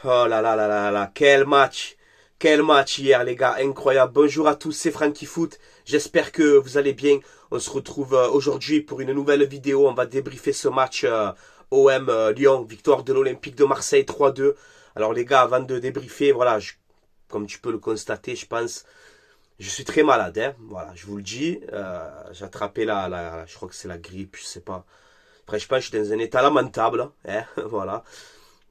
Oh là là là là là, quel match! Quel match hier les gars, incroyable. Bonjour à tous, c'est Franky Foot. J'espère que vous allez bien. On se retrouve aujourd'hui pour une nouvelle vidéo. On va débriefer ce match OM Lyon, victoire de l'Olympique de Marseille 3-2. Alors les gars, avant de débriefer, voilà, comme tu peux le constater, je pense, je suis très malade. Hein, voilà, je vous le dis. J'ai attrapé je crois que c'est la grippe, je sais pas. Après, je pense que je suis dans un état lamentable. Hein, voilà.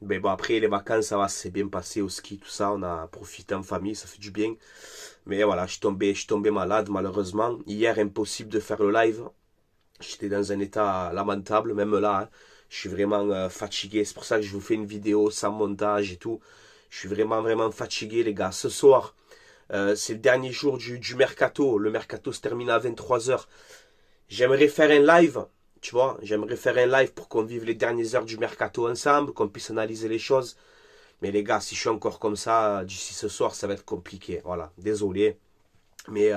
Mais bon, après, les vacances, ça va, c'est bien passé au ski, tout ça. On a profité en famille, ça fait du bien. Mais voilà, je suis tombé malade, malheureusement. Hier, impossible de faire le live. J'étais dans un état lamentable, même là. Hein. Je suis vraiment fatigué. C'est pour ça que je vous fais une vidéo sans montage et tout. Je suis vraiment, vraiment fatigué, les gars. Ce soir, c'est le dernier jour du mercato. Le mercato se termine à 23 h. J'aimerais faire un live, tu vois. J'aimerais faire un live pour qu'on vive les dernières heures du mercato ensemble, qu'on puisse analyser les choses. Mais les gars, si je suis encore comme ça, d'ici ce soir, ça va être compliqué. Voilà, désolé. Mais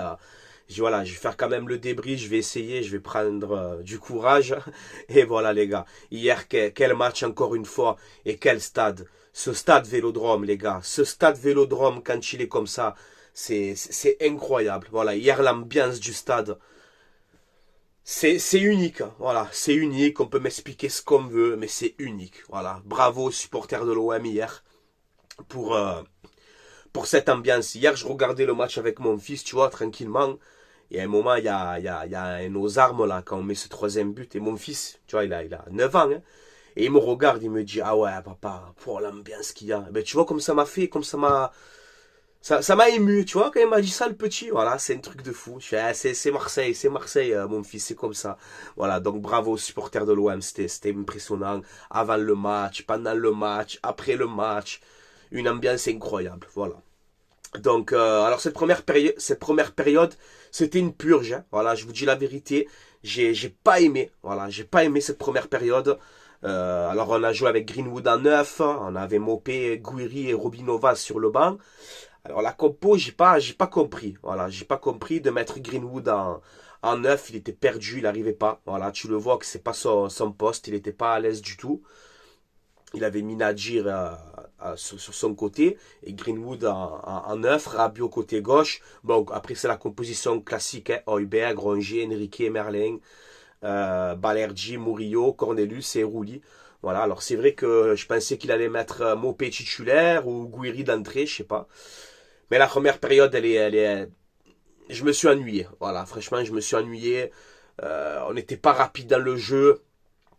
voilà, je vais faire quand même le débris, je vais essayer, je vais prendre du courage. Et voilà les gars, hier, quel match encore une fois. Et quel stade. Ce stade Vélodrome, les gars. Ce stade Vélodrome, quand il est comme ça, c'est incroyable. Voilà, hier, l'ambiance du stade. C'est unique, hein. Voilà, c'est unique, on peut m'expliquer ce qu'on veut, mais c'est unique, voilà. Bravo aux supporters de l'OM hier pour, euh, pour cette ambiance. Hier, je regardais le match avec mon fils, tu vois, tranquillement, et à un moment, il y a nos armes, là, quand on met ce troisième but, et mon fils, tu vois, il a 9 ans, hein, et il me regarde, il me dit, ah ouais, papa, pour l'ambiance qu'il y a. Ben, tu vois, comme ça m'a fait, comme ça m'a ému, tu vois, quand il m'a dit ça, le petit. Voilà, c'est un truc de fou. Je fais, ah, c'est Marseille, mon fils, c'est comme ça. Voilà, donc bravo aux supporters de l'OM, c'était impressionnant. Avant le match, pendant le match, après le match. Une ambiance incroyable, voilà. Donc, alors cette première période, c'était une purge, hein. Voilà, je vous dis la vérité. J'ai pas aimé, voilà, j'ai pas aimé cette première période. Alors, on a joué avec Greenwood en neuf, on avait Mopé, Guiri et Robinova sur le banc. Alors la compo, j'ai pas compris. Voilà, j'ai pas compris de mettre Greenwood en neuf. Il était perdu, il n'arrivait pas. Voilà, tu le vois que c'est pas son poste. Il n'était pas à l'aise du tout. Il avait mis Nadir sur son côté et Greenwood en neuf, Rabiot côté gauche. Bon, après c'est la composition classique, hein. Højbjerg, Rongier, Enrique, Merlin, Balerdi, Murillo, Cornelius et Rouli. Voilà, alors c'est vrai que je pensais qu'il allait mettre Mopé titulaire ou Guiri d'entrée, je sais pas. Mais la première période, je me suis ennuyé. Voilà, franchement, je me suis ennuyé. On n'était pas rapide dans le jeu.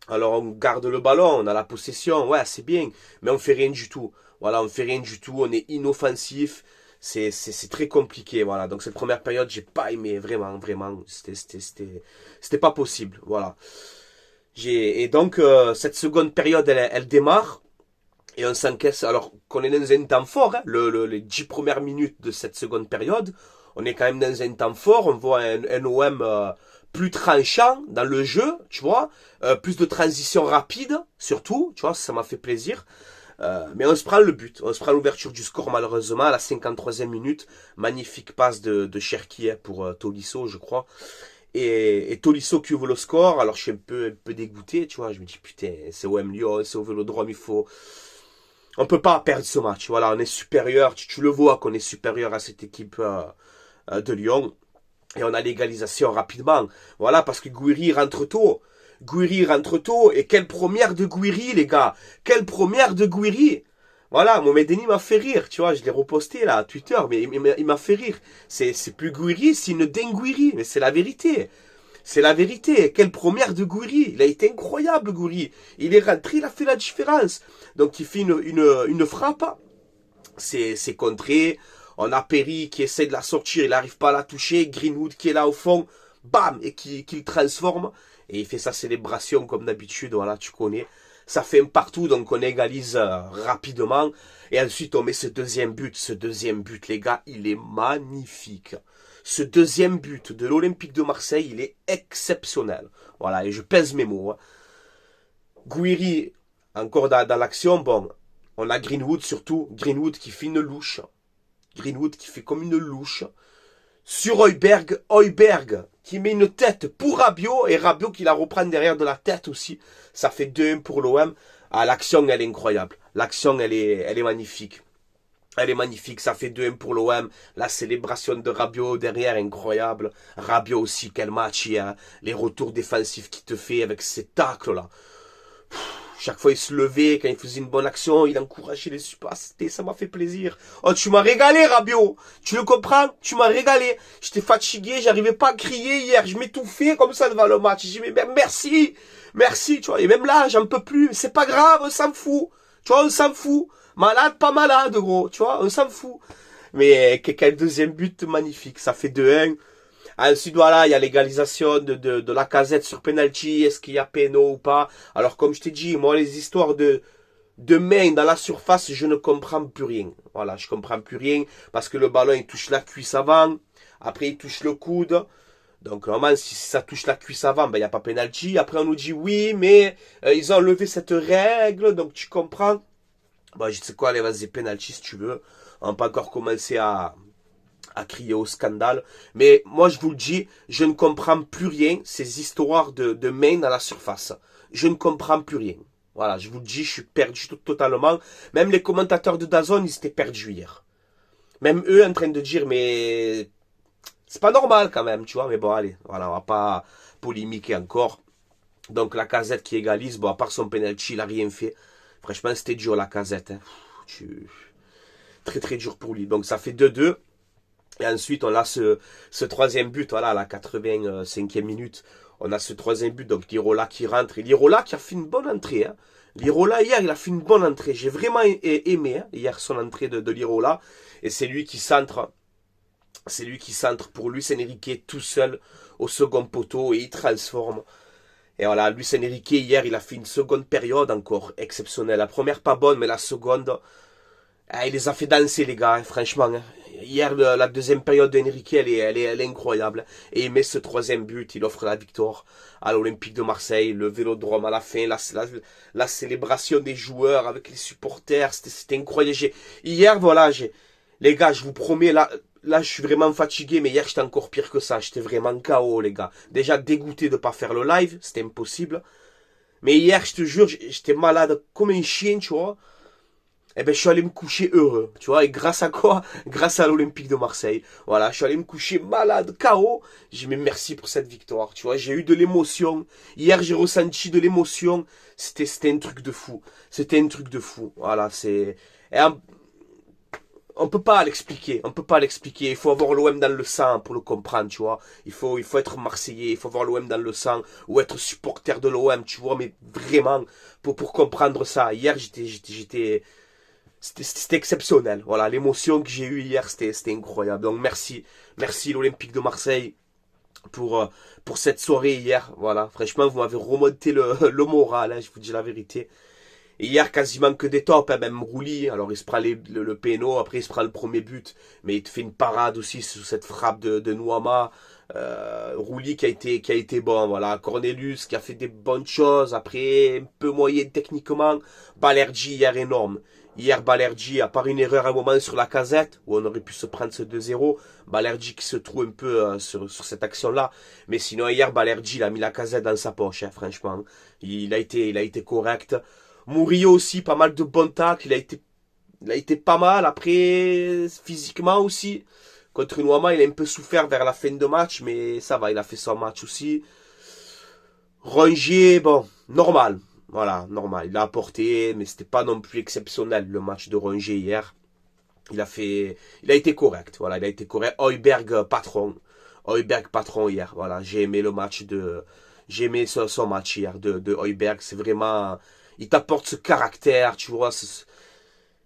Alors on garde le ballon, on a la possession, ouais, c'est bien. Mais on fait rien du tout. Voilà, on fait rien du tout. On est inoffensif. C'est très compliqué. Voilà. Donc cette première période, j'ai pas aimé vraiment, vraiment. C'était pas possible. Voilà. Et donc cette seconde période, elle démarre. Et on s'encaisse, alors qu'on est dans un temps fort, hein, les 10 premières minutes de cette seconde période, on est quand même dans un temps fort, on voit un OM plus tranchant dans le jeu, tu vois, plus de transition rapide, surtout, tu vois, ça m'a fait plaisir. Mais on se prend le but, on se prend l'ouverture du score malheureusement à la 53e minute, magnifique passe de Cherki pour Tolisso, je crois. Et Tolisso qui ouvre le score, alors je suis un peu dégoûté, tu vois, je me dis putain, c'est OM Lyon, c'est au Vélodrome, on peut pas perdre ce match. Voilà, on est supérieur. Tu le vois qu'on est supérieur à cette équipe de Lyon. Et on a l'égalisation rapidement. Voilà, parce que Guiri rentre tôt. Guiri rentre tôt. Et quelle première de Guiri, les gars. Quelle première de Guiri. Voilà, Mohamed Denis m'a fait rire. Tu vois, je l'ai reposté là à Twitter. Mais il m'a fait rire. C'est plus Guiri, c'est une dinguerie. Mais c'est la vérité. C'est la vérité. Quelle première de Gouiri. Il a été incroyable, Gouiri. Il est rentré, il a fait la différence. Donc, il fait une frappe. C'est contré. On a Perry qui essaie de la sortir. Il n'arrive pas à la toucher. Greenwood qui est là au fond. Bam! Et qui le transforme. Et il fait sa célébration comme d'habitude. Voilà, tu connais. Ça fait un partout. Donc, on égalise rapidement. Et ensuite, on met ce deuxième but. Ce deuxième but, les gars, il est magnifique. Ce deuxième but de l'Olympique de Marseille, il est exceptionnel. Voilà, et je pèse mes mots. Hein. Guiri, encore dans l'action, bon, on a Greenwood surtout. Greenwood qui fait une louche. Greenwood qui fait comme une louche. Sur Højbjerg qui met une tête pour Rabiot. Et Rabiot qui la reprend derrière de la tête aussi. Ça fait 2-1 pour l'OM. Ah, l'action, elle est incroyable. L'action, elle est magnifique. Elle est magnifique, ça fait 2-1 pour l'OM. La célébration de Rabiot derrière, incroyable. Rabiot aussi, quel match hier. Les retours défensifs qu'il te fait avec ses tacles là. Chaque fois il se levait, quand il faisait une bonne action, il encourageait les supporters. Ça m'a fait plaisir. Oh, tu m'as régalé, Rabiot. Tu le comprends? Tu m'as régalé. J'étais fatigué, j'arrivais pas à crier hier. Je m'étouffais comme ça devant le match. J'ai dit, mais merci. Merci, tu vois. Et même là, j'en peux plus. C'est pas grave, on s'en fout. Tu vois, on s'en fout. Malade, pas malade, gros. Tu vois, on s'en fout. Mais quel deuxième but magnifique. Ça fait 2-1. Ensuite, voilà, il y a l'égalisation de Lacazette sur penalty. Est-ce qu'il y a péno ou pas? Alors, comme je t'ai dit, moi, les histoires de main dans la surface, je ne comprends plus rien. Voilà, je comprends plus rien. Parce que le ballon, il touche la cuisse avant. Après, il touche le coude. Donc, normalement, si ça touche la cuisse avant, ben, il n'y a pas penalty. Après, on nous dit oui, mais ils ont enlevé cette règle. Donc, tu comprends? Bon, je sais quoi, allez, vas-y, penalty si tu veux. On n'a pas encore commencé à crier au scandale. Mais moi, je vous le dis, je ne comprends plus rien, ces histoires de main dans la surface. Je ne comprends plus rien. Voilà, je vous le dis, je suis perdu totalement. Même les commentateurs de DAZN, ils étaient perdus hier. Même eux en train de dire, mais c'est pas normal quand même, tu vois. Mais bon, allez, voilà, on va pas polémiquer encore. Donc, Lacazette qui égalise, bon, à part son penalty, il a rien fait. Franchement, c'était dur, Lacazette. Hein. Très, très dur pour lui. Donc, ça fait 2-2. Et ensuite, on a ce troisième but, voilà, à la 85e minute. On a ce troisième but, donc Lirola qui rentre. Et Lirola qui a fait une bonne entrée. Hein. Lirola, hier, il a fait une bonne entrée. J'ai vraiment aimé hein, hier son entrée de Lirola. Et c'est lui qui centre. C'est lui qui centre pour Luis Enrique tout seul au second poteau. Et il transforme. Et voilà, Luis Enrique, hier, il a fait une seconde période encore exceptionnelle. La première, pas bonne, mais la seconde... Ah, il les a fait danser, les gars, hein, franchement. Hein. Hier, la deuxième période d'Enrique, elle est incroyable. Et il met ce troisième but, il offre la victoire à l'Olympique de Marseille, le Vélodrome à la fin, la célébration des joueurs avec les supporters, c'était incroyable. Hier, voilà, les gars, je vous promets, là, je suis vraiment fatigué, mais hier, j'étais encore pire que ça. J'étais vraiment KO, les gars. Déjà dégoûté de ne pas faire le live, c'était impossible. Mais hier, je te jure, j'étais malade comme un chien, tu vois. Eh ben, je suis allé me coucher heureux, tu vois, et grâce à quoi? Grâce à l'Olympique de Marseille. Voilà, je suis allé me coucher malade, KO. J'ai dit, merci pour cette victoire, tu vois, j'ai eu de l'émotion. Hier, j'ai ressenti de l'émotion. C'était un truc de fou. C'était un truc de fou. Voilà, c'est... On peut pas l'expliquer, on peut pas l'expliquer. Il faut avoir l'OM dans le sang pour le comprendre, tu vois. Il faut être Marseillais, il faut avoir l'OM dans le sang ou être supporter de l'OM, tu vois. Mais vraiment, pour comprendre ça. Hier, c'était exceptionnel. Voilà, l'émotion que j'ai eue hier, c'était incroyable. Donc merci l'Olympique de Marseille pour cette soirée hier. Voilà, franchement, vous m'avez remonté le moral, hein, je vous dis la vérité. Et hier, quasiment que des tops, hein, même Rouli. Alors, il se prend le péno, après il se prend le premier but. Mais il te fait une parade aussi sur cette frappe de Nuama. Rouli qui a été bon, voilà. Cornelius qui a fait des bonnes choses. Après, un peu moyen techniquement. Balerdi hier énorme. Hier, Balerdi, à part une erreur à un moment sur Lacazette, où on aurait pu se prendre ce 2-0, Balerdi qui se trouve un peu sur cette action-là. Mais sinon, hier, Balerdi, il a mis Lacazette dans sa poche, hein, franchement. Il a été correct. Murillo aussi, pas mal de bons tacles. Il a été pas mal. Après, physiquement aussi. Contre Nuama, il a un peu souffert vers la fin de match, mais ça va, il a fait son match aussi. Rongier, bon, normal. Voilà, normal. Il a apporté, mais c'était pas non plus exceptionnel le match de Rongier hier. Il a été correct. Voilà, il a été correct. Højbjerg patron. Højbjerg patron hier. Voilà, j'ai aimé j'ai aimé son match hier de Højbjerg. C'est vraiment, il t'apporte ce caractère, tu vois.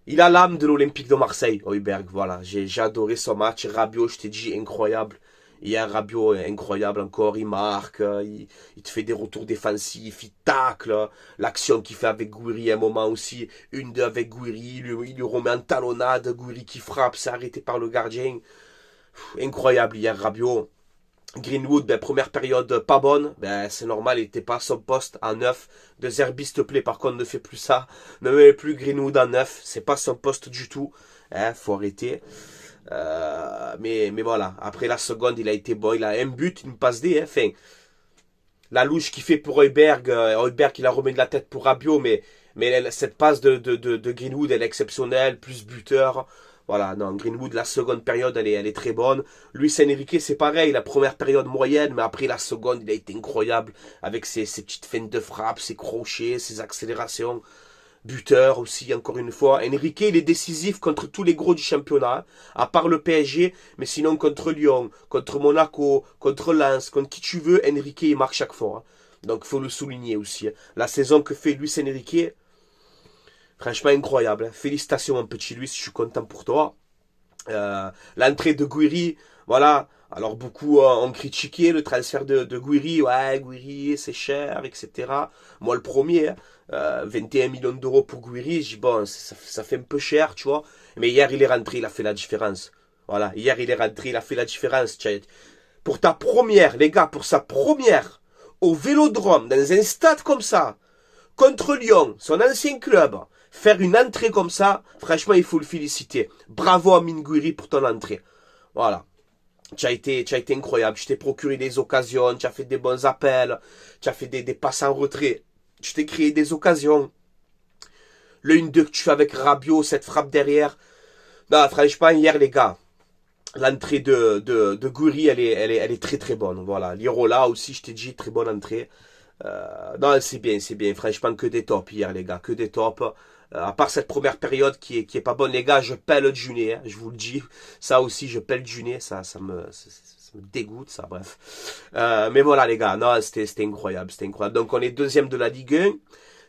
Il a l'âme de l'Olympique de Marseille, Højbjerg. Voilà, j'ai adoré son match. Rabiot, je t'ai dit, incroyable. Hier, Rabiot est incroyable encore, il marque, il te fait des retours défensifs, il tacle, l'action qu'il fait avec Gouiri à un moment aussi, 1-2 avec Gouiri, il lui remet en talonnade, Gouiri qui frappe, c'est arrêté par le gardien. Incroyable hier, Rabiot. Greenwood, ben, première période pas bonne, ben, c'est normal, il n'était pas à son poste en 9. De Zerbi, s'il te plaît, par contre, ne fais plus ça, ne mets plus Greenwood en 9, c'est pas son poste du tout, hein, faut arrêter. Mais voilà, après la seconde, il a été bon, il a un but, une passe D, hein, enfin, la louche qu'il fait pour Højbjerg, Højbjerg il a remis de la tête pour Rabiot, mais Mais cette passe de Greenwood, elle est exceptionnelle, plus buteur. Voilà, non, Greenwood, la seconde période, elle est très bonne. Luis Enrique, c'est pareil, la première période moyenne, mais après la seconde, il a été incroyable avec ses petites feintes de frappe, ses crochets, ses accélérations. Buteur aussi, encore une fois. Enrique, il est décisif contre tous les gros du championnat, à part le PSG, mais sinon contre Lyon, contre Monaco, contre Lens, contre qui tu veux, Enrique, il marque chaque fois. Donc, il faut le souligner aussi. La saison que fait Luis Enrique, franchement incroyable. Félicitations mon petit Luis, je suis content pour toi. L'entrée de Guiri, voilà. Alors beaucoup ont critiqué le transfert de Guiri. Ouais, Guiri, c'est cher, etc. Moi le premier, 21 millions d'euros pour Guiri. Je dis bon, ça fait un peu cher, tu vois. Mais hier il est rentré, il a fait la différence. Voilà, hier il est rentré, il a fait la différence. Pour ta première, les gars, pour sa première au Vélodrome, dans un stade comme ça, contre Lyon, son ancien club, faire une entrée comme ça, franchement, il faut le féliciter. Bravo à Guiri pour ton entrée. Voilà. Tu as été incroyable. Tu t'es procuré des occasions, tu as fait des bons appels, tu as fait des passes en retrait. Tu t'es créé des occasions. Le 1-2 que tu fais avec Rabiot, cette frappe derrière. Non, franchement, hier, les gars, l'entrée de Guiri, elle est très très bonne. Voilà. Lirola aussi, je t'ai dit, très bonne entrée. Non, c'est bien, c'est bien. Franchement, que des tops hier, les gars, que des tops. À part cette première période qui est pas bonne, les gars, je pèle du nez, hein, je vous le dis. Ça aussi, je pèle du nez, ça me dégoûte, ça, bref. Mais voilà, les gars, non, c'était incroyable, c'était incroyable. Donc, on est deuxième de la Ligue 1.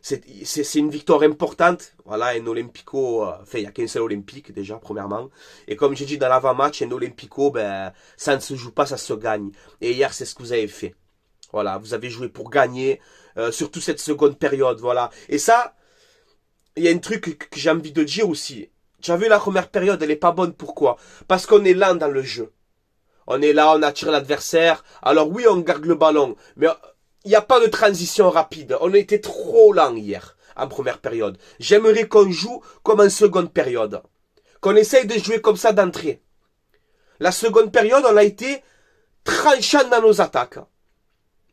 C'est une victoire importante. Voilà, un Olympico, enfin, il n'y a qu'un seul Olympique, déjà, premièrement. Et comme j'ai dit dans l'avant-match, un Olympico, ben, ça ne se joue pas, ça se gagne. Et hier, c'est ce que vous avez fait. Voilà, vous avez joué pour gagner, surtout cette seconde période, voilà. Et ça, il y a un truc que j'ai envie de dire aussi. Tu as vu la première période, elle est pas bonne, pourquoi? Parce qu'on est lent dans le jeu. On est là, on attire l'adversaire. Alors oui, on garde le ballon, mais il n'y a pas de transition rapide. On a été trop lent hier, en première période. J'aimerais qu'on joue comme en seconde période. Qu'on essaye de jouer comme ça d'entrée. La seconde période, on a été tranchant dans nos attaques.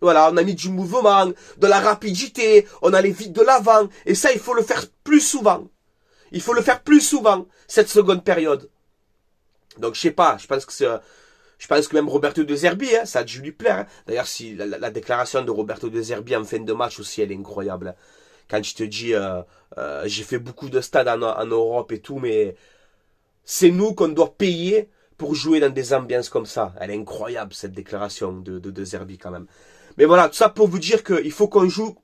Voilà, on a mis du mouvement, de la rapidité, on allait vite de l'avant. Et ça, il faut le faire plus souvent. Il faut le faire plus souvent, cette seconde période. Donc, je sais pas, je pense que même Roberto De Zerbi, hein, ça a dû lui plaire. Hein. D'ailleurs, si la déclaration de Roberto De Zerbi en fin de match aussi, elle est incroyable. Hein. Quand je te dis, j'ai fait beaucoup de stades en Europe et tout, mais c'est nous qu'on doit payer pour jouer dans des ambiances comme ça. Elle est incroyable, cette déclaration de Zerbi quand même. Mais voilà, tout ça pour vous dire qu'il faut qu'on joue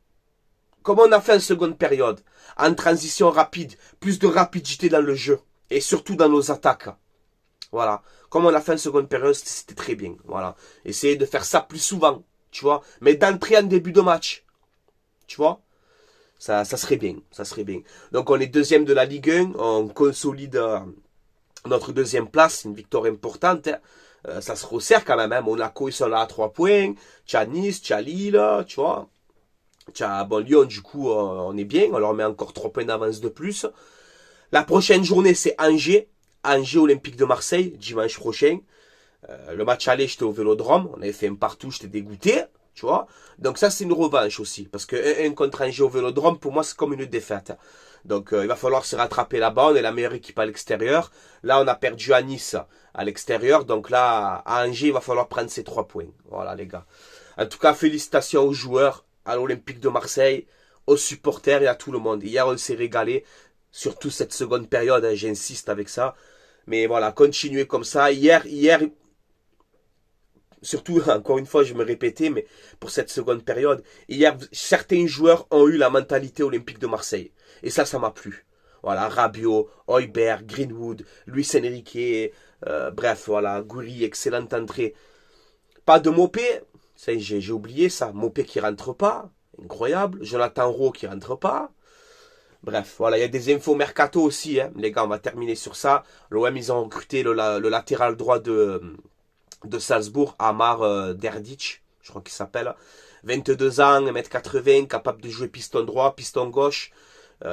comme on a fait en seconde période. En transition rapide, plus de rapidité dans le jeu. Et surtout dans nos attaques. Voilà. Comme on a fait en seconde période, c'était très bien. Voilà. Essayez de faire ça plus souvent. Tu vois. Mais d'entrer en début de match. Tu vois. Ça serait bien. Ça serait bien. Donc on est deuxième de la Ligue 1. On consolide notre deuxième place. Une victoire importante. Hein. Ça se resserre quand même. Hein. Monaco, ils sont là à 3 points. Tu as Nice, tu as Lille, tu vois. Tu as bon, Lyon, du coup, on est bien. On leur met encore 3 points d'avance de plus. La prochaine journée, c'est Angers. Angers Olympique de Marseille, dimanche prochain. Le match aller, j'étais au Vélodrome. On avait fait un partout, j'étais dégoûté. Tu vois. Donc ça, c'est une revanche aussi. Parce que 1 contre Angers au Vélodrome, pour moi, c'est comme une défaite. Donc il va falloir se rattraper là-bas. On est la meilleure équipe à l'extérieur. Là, on a perdu à Nice à l'extérieur. Donc là, à Angers, il va falloir prendre ces 3 points. Voilà, les gars. En tout cas, félicitations aux joueurs, à l'Olympique de Marseille, aux supporters et à tout le monde. Hier, on s'est régalé. Surtout cette seconde période, hein, j'insiste avec ça. Mais voilà, continuez comme ça. Hier, surtout, encore une fois, je me répétais, mais pour cette seconde période, hier, certains joueurs ont eu la mentalité Olympique de Marseille. Et ça m'a plu. Voilà, Rabiot, Højbjerg, Greenwood, Luis Enrique, bref, voilà, Guiri, excellente entrée. Pas de Mopé, j'ai oublié ça. Mopé qui rentre pas, incroyable. Jonathan Rowe qui rentre pas. Bref, voilà, il y a des infos mercato aussi, hein. Les gars, on va terminer sur ça. L'OM, ils ont recruté le latéral droit de Salzbourg, Amar Derdic, je crois qu'il s'appelle. 22 ans, 1m80, capable de jouer piston droit, piston gauche.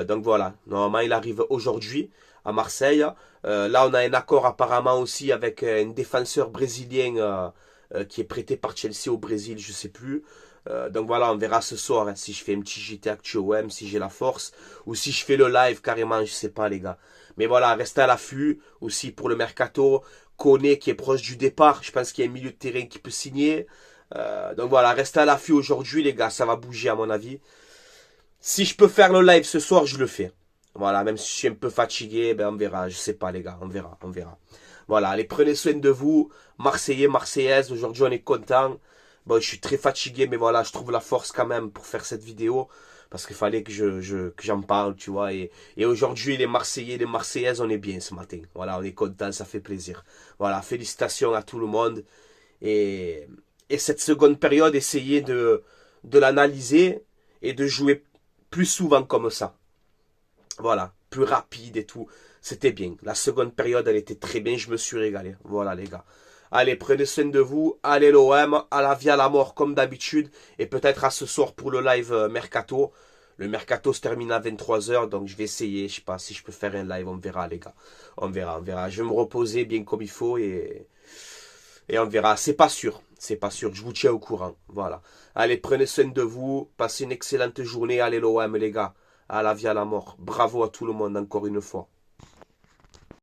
Donc voilà, normalement il arrive aujourd'hui à Marseille. Là on a un accord apparemment aussi avec un défenseur brésilien qui est prêté par Chelsea au Brésil, je sais plus. Donc voilà, on verra ce soir hein, si je fais un petit JT Actu OM, si j'ai la force, ou si je fais le live carrément, je sais pas les gars. Mais voilà, restez à l'affût aussi pour le mercato. Koné qui est proche du départ, je pense qu'il y a un milieu de terrain qui peut signer. Donc voilà, restez à l'affût aujourd'hui les gars, ça va bouger à mon avis. Si je peux faire le live ce soir, je le fais. Voilà, même si je suis un peu fatigué, ben on verra, je sais pas les gars, on verra, on verra. Voilà, allez, prenez soin de vous, Marseillais, Marseillaises, aujourd'hui on est content. Bon, je suis très fatigué, mais voilà, je trouve la force quand même pour faire cette vidéo. Parce qu'il fallait que j'en parle, tu vois. Et aujourd'hui, les Marseillais, les Marseillaises, on est bien ce matin. Voilà, on est content, ça fait plaisir. Voilà, félicitations à tout le monde. Et, et cette seconde période, essayez de l'analyser et de jouer plus souvent comme ça. Voilà, plus rapide et tout. C'était bien. La seconde période, elle était très bien. Je me suis régalé. Voilà, les gars. Allez, prenez soin de vous. Allez, l'OM, à la vie, à la mort, comme d'habitude. Et peut-être à ce soir pour le live Mercato. Le Mercato se termine à 23h. Donc, je vais essayer. Je sais pas si je peux faire un live. On verra, les gars. On verra, on verra. Je vais me reposer bien comme il faut. Et on verra. C'est pas sûr. C'est pas sûr. Je vous tiens au courant. Voilà. Allez, prenez soin de vous. Passez une excellente journée. Allez, l'OM, les gars. À la vie, à la mort. Bravo à tout le monde encore une fois.